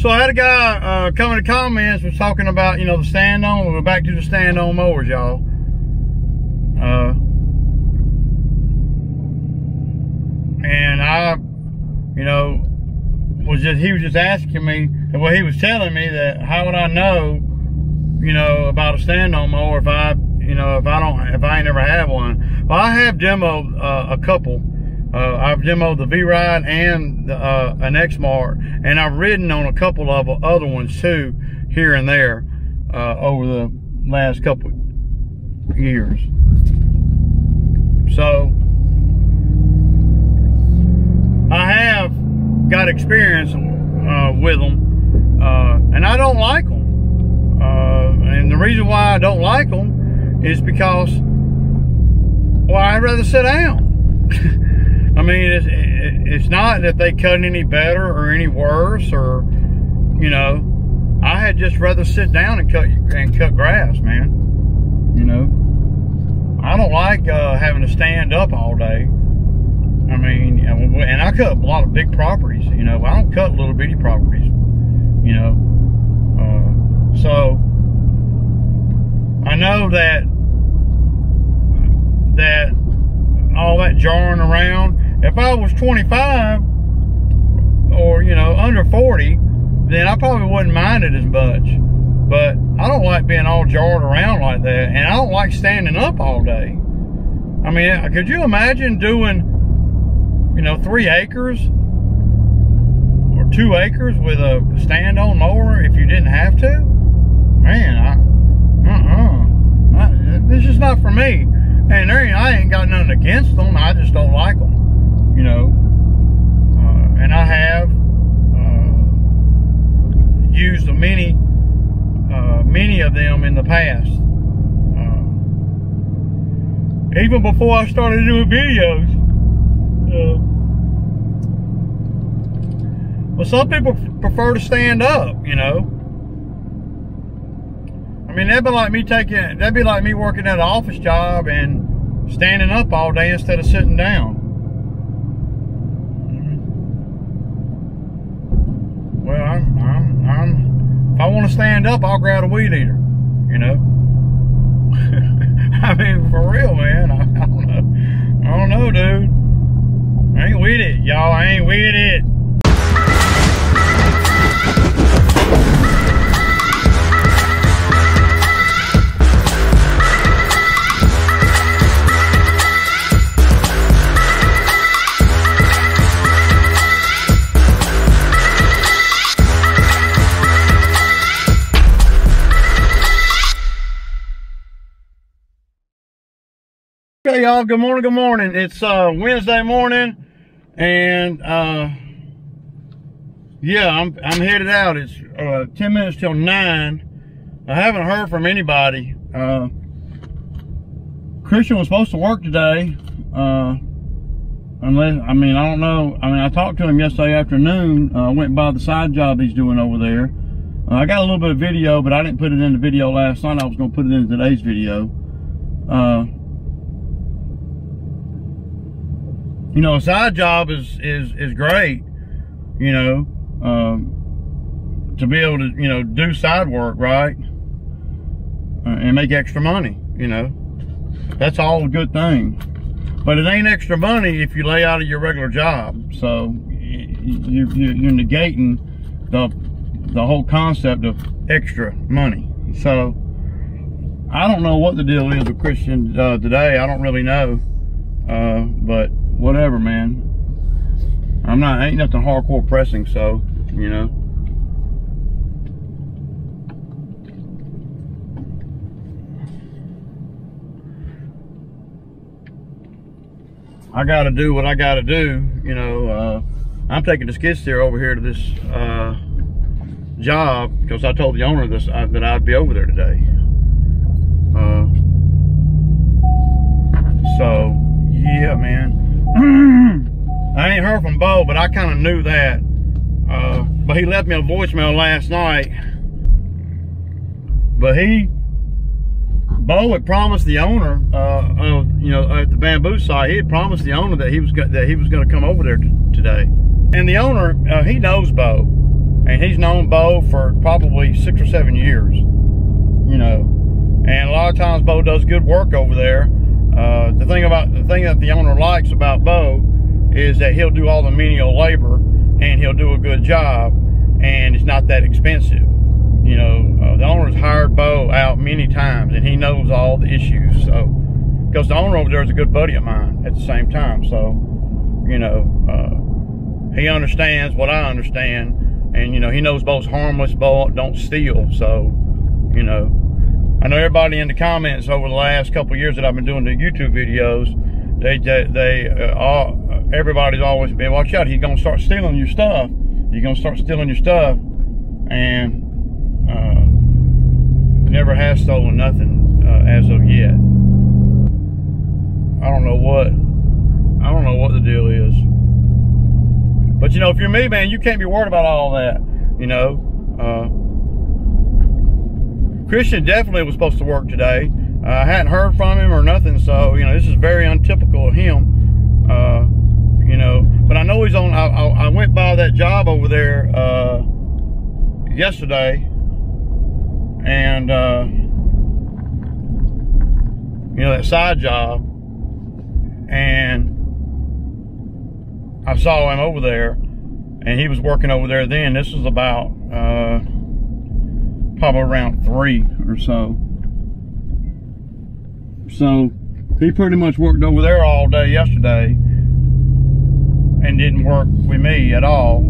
So I had a guy come in the comments was talking about, you know, the stand-on. We're back to the stand-on mowers, y'all. And I, you know, he was just asking me, well, he was telling me that how would I know, you know, about a stand-on mower if I ain't never had one. Well, I have demoed a couple. I've demoed the V-Ride and an Exmark, and I've ridden on a couple of other ones too, here and there, over the last couple years. So I have got experience with them, and I don't like them. And the reason why I don't like them is because, well, I'd rather sit down. I mean, it's not that they cut any better or any worse, or, you know, I had just rather sit down and cut grass, man. You know, I don't like having to stand up all day. I mean, and I cut a lot of big properties, you know. I don't cut little bitty properties, you know. So I know that all that jarring around, if I was 25 or, you know, under 40, then I probably wouldn't mind it as much. But I don't like being all jarred around like that, and I don't like standing up all day. I mean, could you imagine doing, you know, 3 acres or 2 acres with a stand-on mower if you didn't have to? Man, this is not for me. And I ain't got nothing against them. I just don't like them, you know. And I have used many of them in the past. Even before I started doing videos. Well, some people prefer to stand up, you know. I mean, that'd be like me working at an office job and standing up all day instead of sitting down. Well, if I want to stand up, I'll grab a weed eater, you know. I mean, for real, man. I don't know, dude. I ain't with it, y'all. I ain't with it. Okay, y'all, good morning. It's Wednesday morning, and yeah, I'm headed out. It's 10 minutes till 9. I haven't heard from anybody. Christian was supposed to work today, unless, I mean, I don't know. I mean, I talked to him yesterday afternoon. Went by the side job he's doing over there. I got a little bit of video, but I didn't put it in the video last night. I was going to put it in today's video. You know, a side job is great, you know, to be able to, you know, do side work, right? And make extra money, you know. That's all a good thing. But it ain't extra money if you lay out of your regular job. So you're negating the whole concept of extra money. So I don't know what the deal is with Christian today. I don't really know. But whatever, man. Ain't nothing hardcore pressing, so, you know. I gotta do what I gotta do, you know. I'm taking the skid steer over here to this job because I told the owner this that I'd be over there today. So yeah, man. I ain't heard from Bo, but I kind of knew that. But he left me a voicemail last night. But Bo had promised the owner, you know, at the bamboo site, he had promised the owner that he was going to come over there today. And the owner, he knows Bo, and he's known Bo for probably 6 or 7 years, you know. And a lot of times Bo does good work over there. The thing that the owner likes about Bo is that he'll do all the menial labor and he'll do a good job, and it's not that expensive. You know, the owner's hired Bo out many times, and he knows all the issues. So, because the owner over there is a good buddy of mine at the same time. So, you know, he understands what I understand, and you know, he knows Bo's harmless. Bo don't steal. So, you know, I know everybody in the comments over the last couple of years that I've been doing the YouTube videos, everybody's always been, watch out, he's gonna start stealing your stuff. He's gonna start stealing your stuff, and never has stolen nothing as of yet. I don't know what the deal is. But you know, if you're me, man, you can't be worried about all that. You know, Christian definitely was supposed to work today. I hadn't heard from him or nothing, so you know, this is very untypical of him. You know, but I know he's on. I went by that job over there yesterday, and you know, that side job, and I saw him over there, and he was working over there then. This was about probably around 3 or so. So he pretty much worked over there all day yesterday and didn't work with me at all.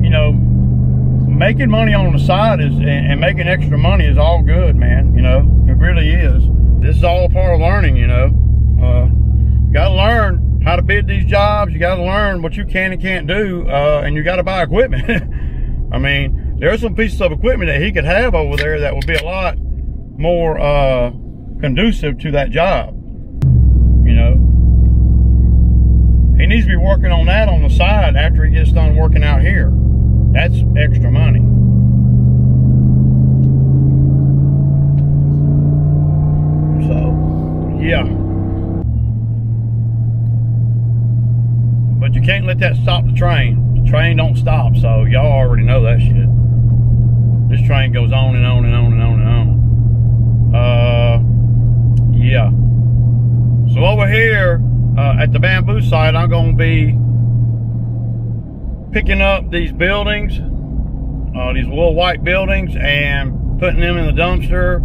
You know, making money on the side and making extra money is all good, man. You know, it really is. This is all a part of learning, you know. You gotta learn how to bid these jobs. You gotta learn what you can and can't do, and you gotta buy equipment. I mean, there are some pieces of equipment that he could have over there that would be a lot more conducive to that job, you know. He needs to be working on that on the side after he gets done working out here. That's extra money. So, yeah. But you can't let that stop the train. The train don't stop, so y'all already know that shit. This train goes on and on and on and on and on. Yeah. So over here at the bamboo site, I'm going to be picking up these buildings, these little white buildings, and putting them in the dumpster,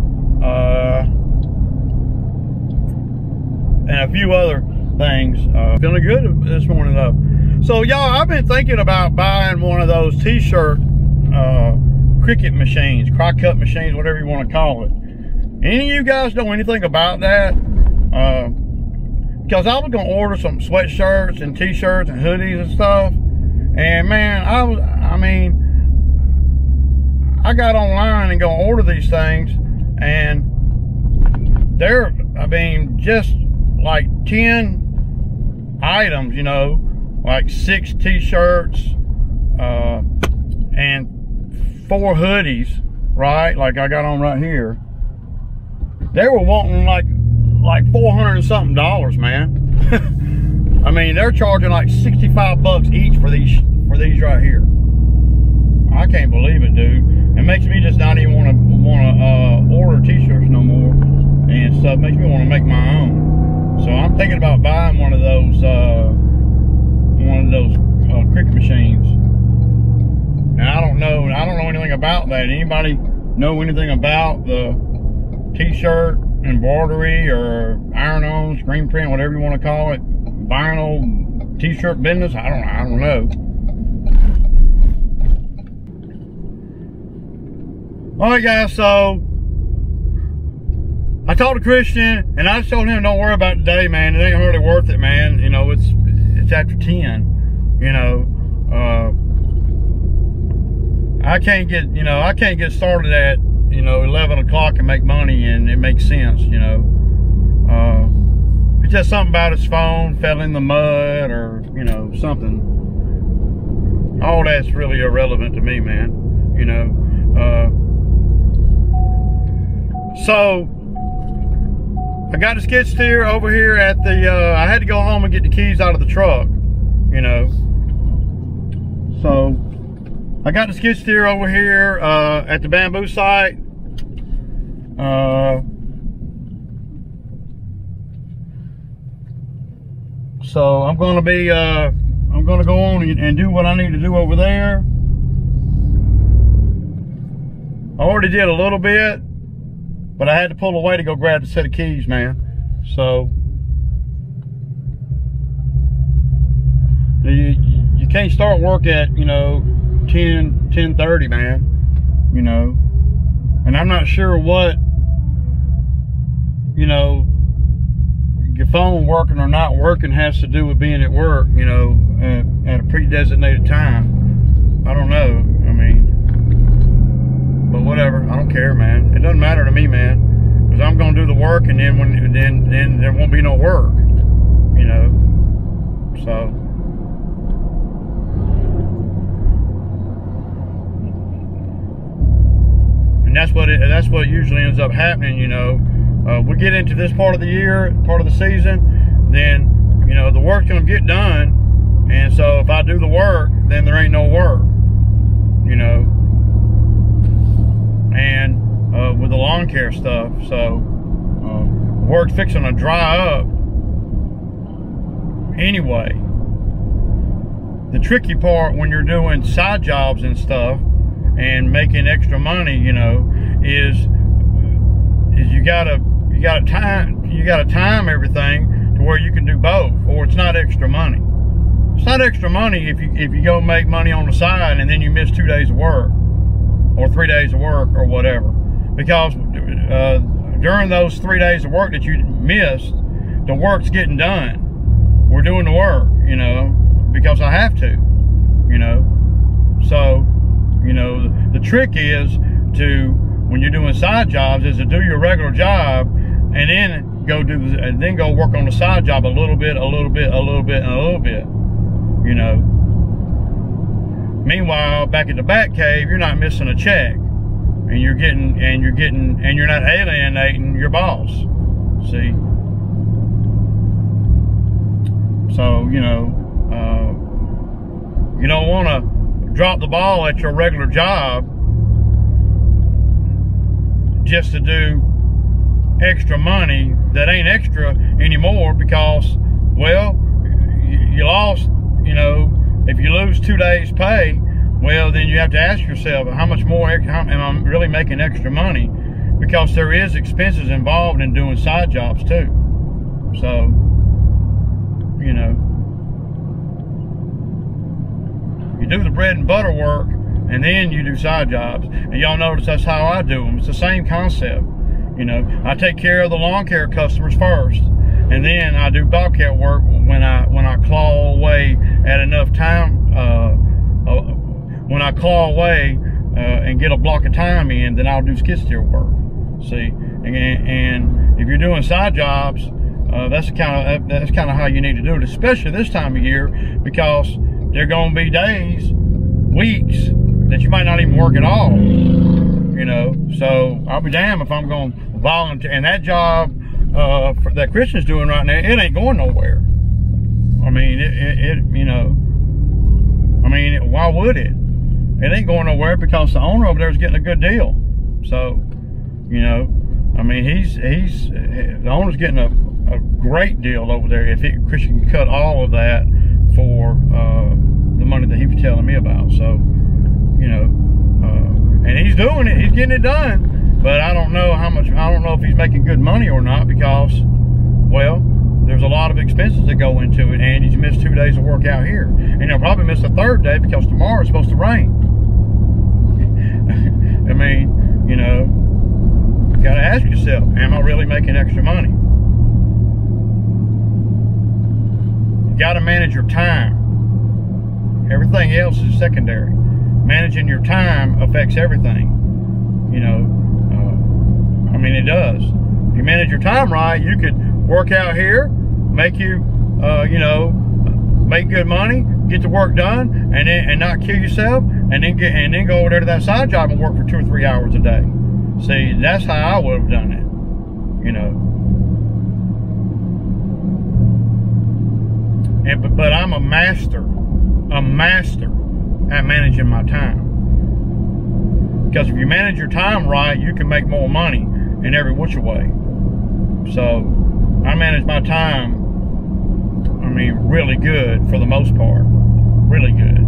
and a few other things. Feeling good this morning though. So y'all, I've been thinking about buying one of those t-shirt cricket machines, crock cut machines, whatever you want to call it. Any of you guys know anything about that? Because I was gonna order some sweatshirts and t-shirts and hoodies and stuff, and man, I got online and gonna order these things, and they're, just like 10 items, you know, like 6 t-shirts and 4 hoodies, right? Like I got on right here. They were wanting like $400 and something, man. I mean, they're charging like 65 bucks each for these right here. I can't believe it, dude. It makes me just not even want to order t-shirts no more and stuff. Makes me want to make my own. So I'm thinking about buying one of those cricket machines. Now I don't know anything about that. Anybody know anything about the t-shirt embroidery or iron-on, screen print, whatever you want to call it, vinyl t-shirt business? I don't know. All right, guys. So I talked to Christian, and I told him, don't worry about it today, man. It ain't hardly worth it, man. You know, it's after 10. You know, I can't get started at 11 o'clock and make money, and it makes sense, you know. It's just something about his phone fell in the mud, or something. All that's really irrelevant to me, man. You know. So I got the skid steer over here at the. I had to go home and get the keys out of the truck, you know. So I got the skid steer over here at the bamboo site. So I'm going to be, I'm going to go on and do what I need to do over there. I already did a little bit, but I had to pull away to go grab the set of keys, man. So you can't start work at, you know, 10:30, man, you know. And I'm not sure what, you know, your phone working or not working has to do with being at work, you know, at a pre-designated time. I don't know. I mean, but whatever. I don't care, man. It doesn't matter to me, man, because I'm gonna do the work, and then then there won't be no work, you know. So. And that's what usually ends up happening, you know. We get into this part of the year, part of the season, then, you know, the work's gonna get done, and so if I do the work, then there ain't no work, you know. And with the lawn care stuff, so work's fixing to dry up anyway. The tricky part when you're doing side jobs and stuff and making extra money, you know, is you gotta time everything to where you can do both, or it's not extra money. It's not extra money if you go make money on the side and then you miss 2 days of work or 3 days of work or whatever, because during those 3 days of work that you missed, the work's getting done. We're doing the work, you know, because I have to, you know. So, you know, the trick is to, when you're doing side jobs, is to do your regular job and then go work on the side job a little bit, and a little bit, you know. Meanwhile, back at the Bat Cave, you're not missing a check, and you're not alienating your boss. See? So, you know, you don't want to drop the ball at your regular job just to do extra money that ain't extra anymore, because, well, you lost, you know. If you lose 2 days pay, well, then you have to ask yourself, how much more am I really making extra money? Because there is expenses involved in doing side jobs too. So, you know, you do the bread and butter work, and then you do side jobs. And y'all notice that's how I do them. It's the same concept. You know, I take care of the lawn care customers first, and then I do bobcat work when I claw away at enough time. When I claw away and get a block of time in, then I'll do skid steer work. See, and if you're doing side jobs, that's kind of how you need to do it, especially this time of year, because there are going to be days, weeks that you might not even work at all. You know, so I'll be damned if I'm going to volunteer. And that job that Christian's doing right now, it ain't going nowhere. I mean, you know, I mean, why would it? It ain't going nowhere because the owner over there is getting a good deal. So, you know, I mean, the owner's getting a great deal over there if Christian can cut all of that for the money that he was telling me about. So, you know, and he's doing it, he's getting it done, but I don't know how much, I don't know if he's making good money or not, because, well, there's a lot of expenses that go into it, and he's missed 2 days of work out here, and he'll probably miss the third day because tomorrow it's supposed to rain. I mean, you know, you gotta ask yourself, am I really making extra money? You gotta manage your time. Everything else is secondary. Managing your time affects everything. You know, I mean, it does. If you manage your time right, you could work out here, make you, you know, make good money, get the work done, and not kill yourself, and then go over there to that side job and work for 2 or 3 hours a day. See, that's how I would have done it. You know. But I'm a master at managing my time. Because if you manage your time right, you can make more money in every which way. So I manage my time, I mean, really good for the most part. Really good.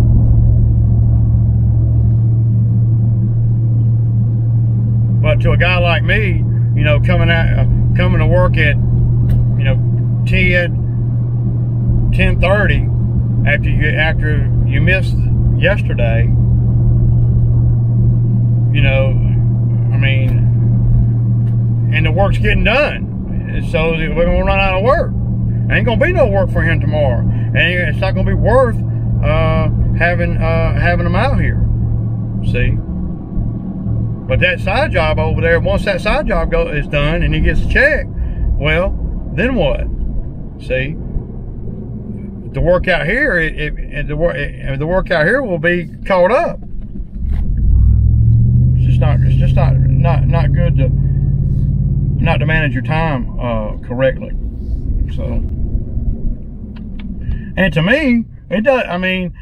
But to a guy like me, you know, coming to work at, you know, 10:30 after you missed yesterday, you know, I mean, and the work's getting done, so we're gonna run out of work. Ain't gonna be no work for him tomorrow, and it's not gonna be worth having them out here. See, but that side job over there, once that side job is done and he gets a check, well, then what? See, the work out here, the work out here will be caught up. It's just not good to not to manage your time correctly. So, and to me, it does. I mean,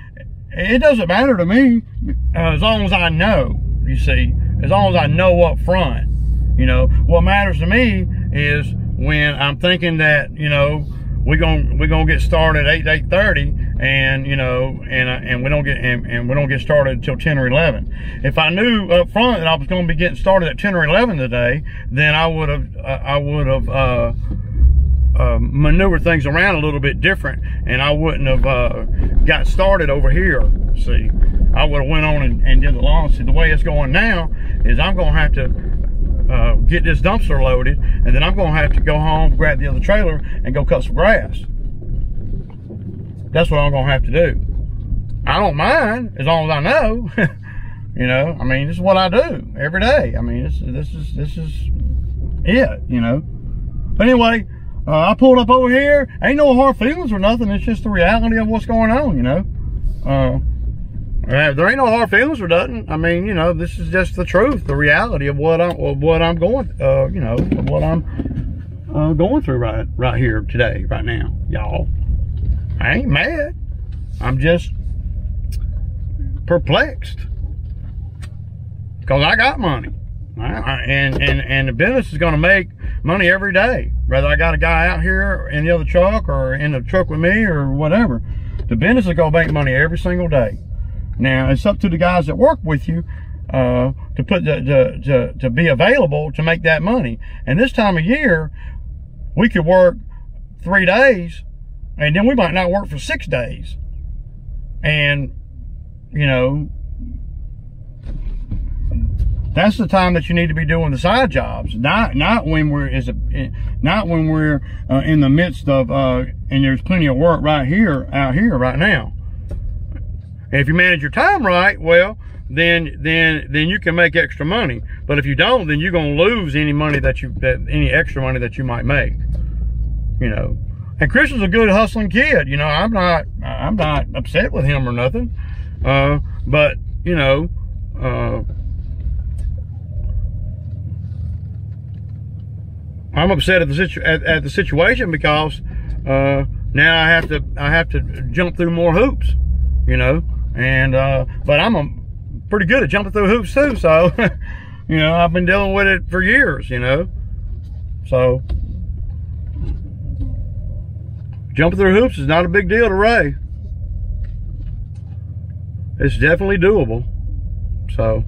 it doesn't matter to me as long as I know. You see, as long as I know up front. You know, what matters to me is when I'm thinking that, you know, we're gonna get started at 8:30, and you know, and we don't get started until 10 or 11. If I knew up front that I was going to be getting started at 10 or 11 today, then I would have maneuvered things around a little bit different, and I wouldn't have got started over here. See, I would have went on and did the lawn. See, the way it's going now is I'm going to have to get this dumpster loaded, and then I'm going to have to go home, grab the other trailer, and go cut some grass. That's what I'm going to have to do. I don't mind as long as I know. You know, I mean, this is what I do every day. I mean, this is it. You know. But anyway, I pulled up over here. Ain't no hard feelings or nothing. It's just the reality of what's going on. You know. There ain't no hard feelings or nothing. I mean, you know, this is just the truth, the reality of what I'm going, you know, of what I'm going through right here today, right now, y'all. I ain't mad. I'm just perplexed because I got money, and the business is going to make money every day. Whether I got a guy out here in the other truck or in the truck with me or whatever, the business is going to make money every single day. Now, it's up to the guys that work with you to be available to make that money. And this time of year, we could work 3 days, and then we might not work for 6 days. And, you know, that's the time that you need to be doing the side jobs. Not when we're in the midst of and there's plenty of work out here right now. And if you manage your time right, well, then you can make extra money. But if you don't, then you're gonna lose any money any extra money that you might make. You know. And Christian's a good hustling kid. You know, I'm not upset with him or nothing. But you know, I'm upset at the situation because now I have to jump through more hoops. You know. And but I'm pretty good at jumping through hoops too, so you know, I've been dealing with it for years, you know. So jumping through hoops is not a big deal to Ray. It's definitely doable. So,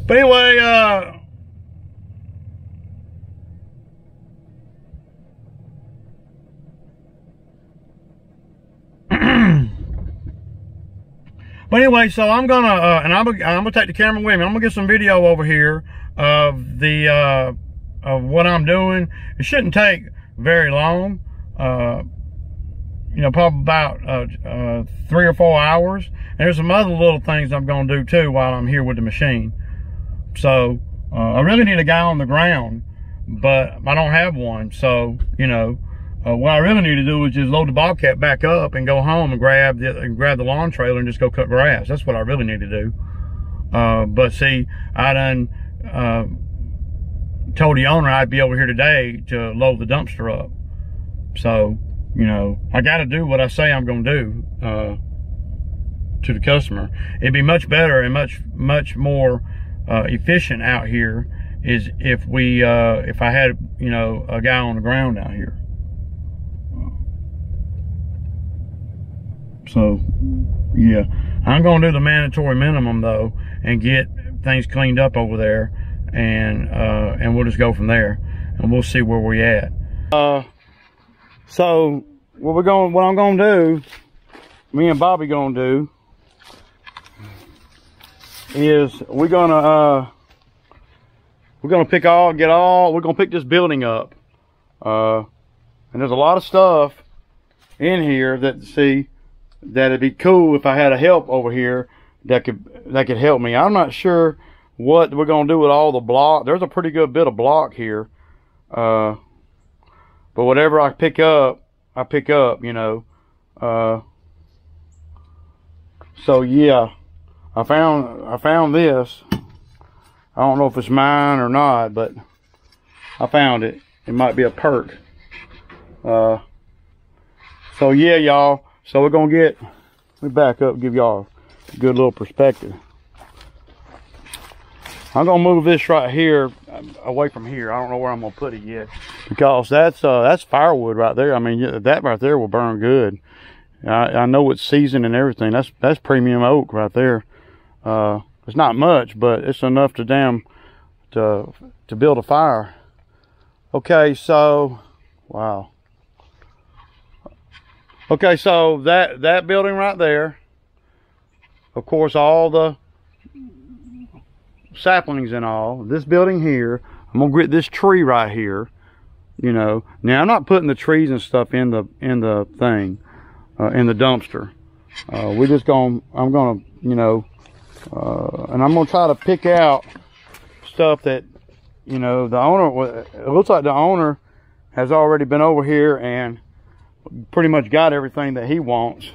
but anyway, but anyway, so I'm gonna and I'm gonna take the camera with me. I'm gonna get some video over here of the of what I'm doing. It shouldn't take very long. You know, probably about 3 or 4 hours. And there's some other little things I'm gonna do too while I'm here with the machine. So I really need a guy on the ground, but I don't have one. So you know. What I really need to do is just load the Bobcat back up and go home and grab the lawn trailer and just go cut grass. That's what I really need to do. But see, I done told the owner I'd be over here today to load the dumpster up. So, you know, I got to do what I say I'm going to do. to the customer. It'd be much better and much more efficient out here is if we if I had, you know, a guy on the ground out here. So yeah, I'm gonna do the mandatory minimum though and get things cleaned up over there, and we'll just go from there and we'll see where we at. So what I'm gonna do, me and Bobby gonna do, is we're gonna pick this building up, and there's a lot of stuff in here that it'd be cool if I had a help over here that could help me. I'm not sure what we're gonna do with all the block. There's a pretty good bit of block here, but whatever I pick up, you know. So yeah, I found this. I don't know if it's mine or not, but I found it. It might be a perk. So yeah, y'all. So we're gonna let me back up and give y'all a good little perspective. I'm gonna move this right here away from here. I don't know where I'm gonna put it yet, because that's firewood right there. I mean, that right there will burn good. I know it's seasoned and everything. That's premium oak right there. It's not much, but it's enough to build a fire. Okay, so wow. Okay, so that building right there, of course, all the saplings and all. This building here, I'm gonna get this tree right here. You know, now I'm not putting the trees and stuff in the thing, in the dumpster. I'm gonna, you know, and I'm gonna try to pick out stuff that, you know, the owner. It looks like the owner has already been over here and pretty much got everything that he wants.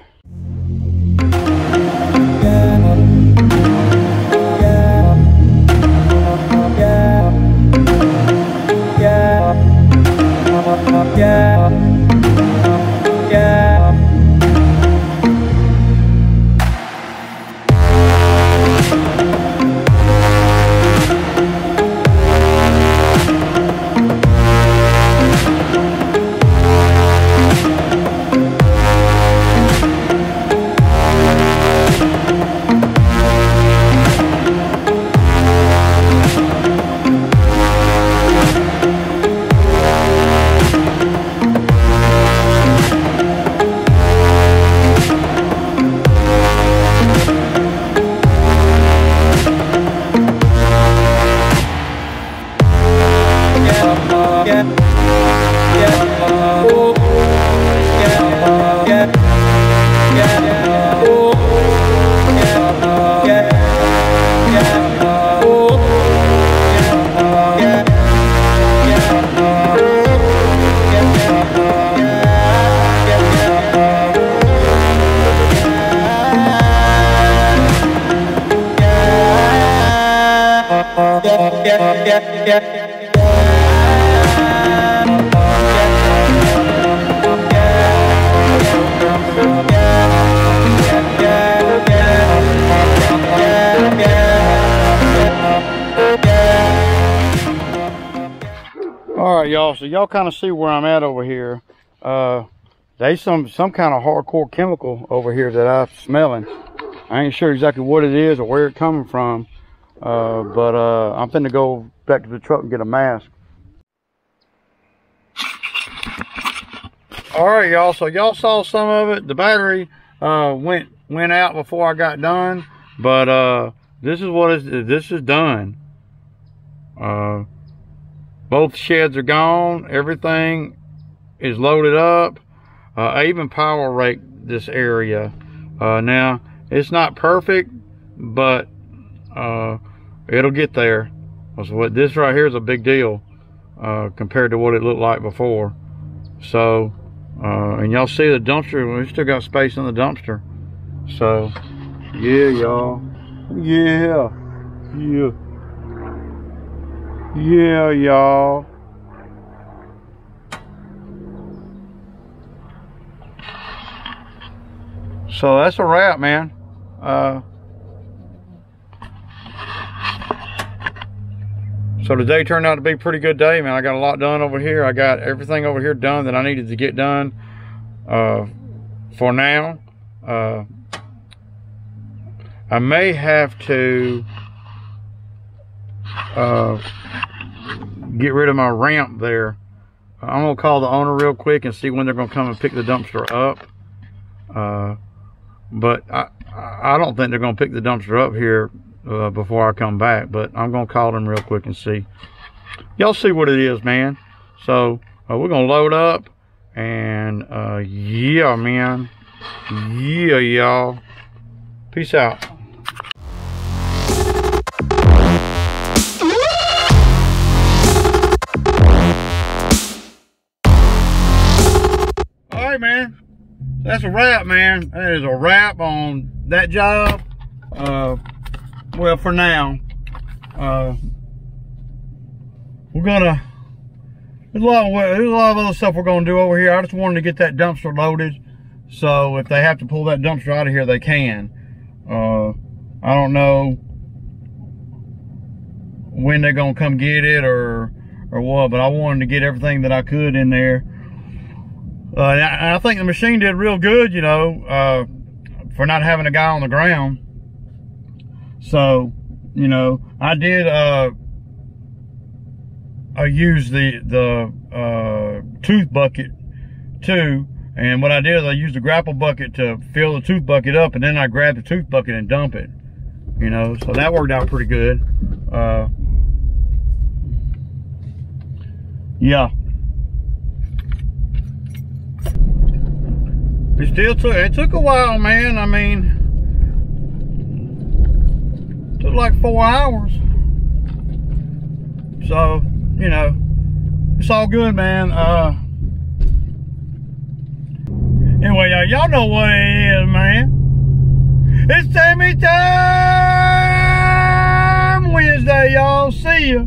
Alright, y'all, so y'all kind of see where I'm at over here. There's some kind of hardcore chemical over here that I'm smelling. I ain't sure exactly what it is or where it's coming from, but I'm finna go back to the truck and get a mask. Alright, y'all, so y'all saw some of it. The battery went out before I got done, but this is done. Both sheds are gone. Everything is loaded up. I even power raked this area. Now it's not perfect, but it'll get there. So what this right here is a big deal compared to what it looked like before. So and y'all see the dumpster, we still got space in the dumpster. So yeah, y'all, yeah, y'all. So that's a wrap, man. So today turned out to be a pretty good day, man. I got a lot done over here. I got everything over here done that I needed to get done for now. I may have to get rid of my ramp there. I'm gonna call the owner real quick and see when they're gonna come and pick the dumpster up. But I don't think they're gonna pick the dumpster up here before I come back, but I'm gonna call them real quick and see. Y'all see what it is, man. So we're gonna load up and yeah, man. Yeah, y'all. Peace out. All right, man. That's a wrap, man. That is a wrap on that job. Well, for now, we're gonna, there's a lot of other stuff we're gonna do over here. I just wanted to get that dumpster loaded, so if they have to pull that dumpster out of here, they can. I don't know when they're gonna come get it or what, but I wanted to get everything that I could in there. I think the machine did real good, you know, for not having a guy on the ground. So, you know, I did I used the tooth bucket too, and what I did is I used the grapple bucket to fill the tooth bucket up, and then I grabbed the tooth bucket and dump it, you know, so that worked out pretty good. Yeah. It took a while, man. I mean, it took like 4 hours. So, you know, it's all good, man. Anyway, y'all know what it is, man. It's Tammy Time Wednesday, y'all. See ya.